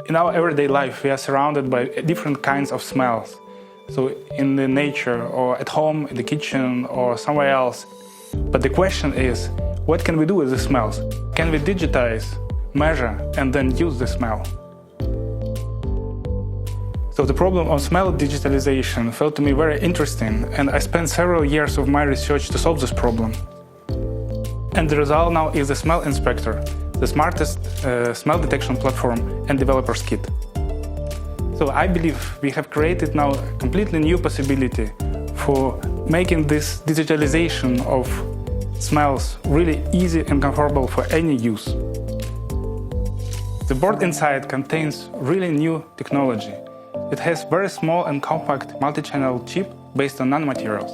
In our everyday life, we are surrounded by different kinds of smells. So in the nature, or at home, in the kitchen, or somewhere else. But the question is, what can we do with the smells? Can we digitize, measure, and then use the smell? So the problem of smell digitalization felt to me very interesting, and I spent several years of my research to solve this problem. And the result now is the Smell Inspector, the smartest smell detection platform and developer's kit. So I believe we have created now a completely new possibility for making this digitalization of smells really easy and comfortable for any use. The board inside contains really new technology. It has very small and compact multi-channel chip based on nanomaterials.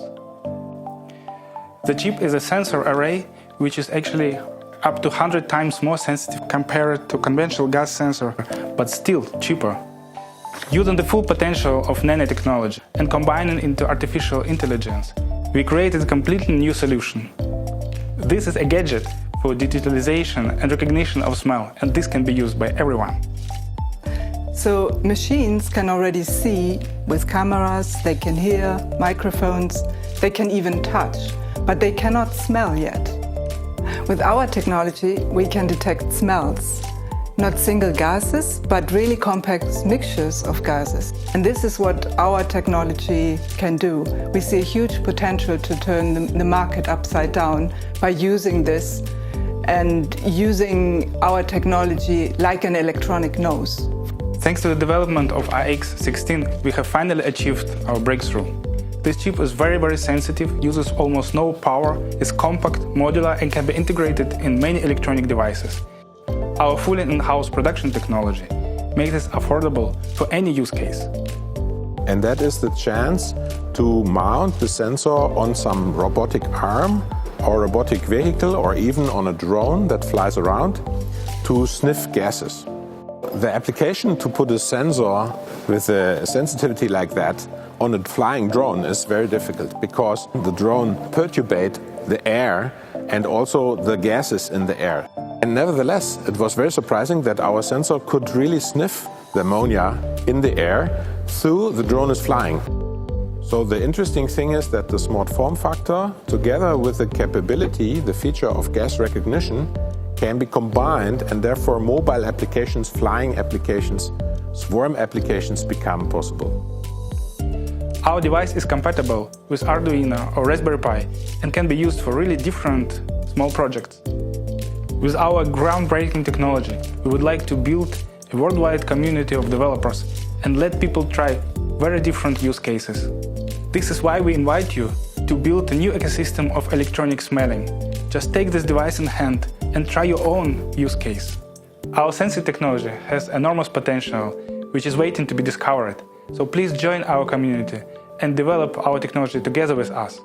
The chip is a sensor array which is actually up to 100 times more sensitive compared to conventional gas sensor, but still cheaper. Using the full potential of nanotechnology and combining into artificial intelligence, we created a completely new solution. This is a gadget for digitalization and recognition of smell, and this can be used by everyone. So machines can already see with cameras, they can hear, microphones, they can even touch, but they cannot smell yet. With our technology, we can detect smells. Not single gases, but really compact mixtures of gases. And this is what our technology can do. We see a huge potential to turn the market upside down by using this and using our technology like an electronic nose. Thanks to the development of iX16, we have finally achieved our breakthrough. This chip is very sensitive, uses almost no power, is compact, modular, and can be integrated in many electronic devices. Our fully in-house production technology makes it affordable for any use case. And that is the chance to mount the sensor on some robotic arm or robotic vehicle or even on a drone that flies around to sniff gases. The application to put a sensor with a sensitivity like that on a flying drone is very difficult because the drone perturbates the air and also the gases in the air. And nevertheless, it was very surprising that our sensor could really sniff the ammonia in the air through the drone is flying. So the interesting thing is that the smart form factor, together with the capability, the feature of gas recognition, can be combined, and therefore mobile applications, flying applications, swarm applications become possible. Our device is compatible with Arduino or Raspberry Pi and can be used for really different small projects. With our groundbreaking technology, we would like to build a worldwide community of developers and let people try very different use cases. This is why we invite you to build a new ecosystem of electronic smelling. Just take this device in hand and try your own use case. Our sensing technology has enormous potential, which is waiting to be discovered. So please join our community and develop our technology together with us.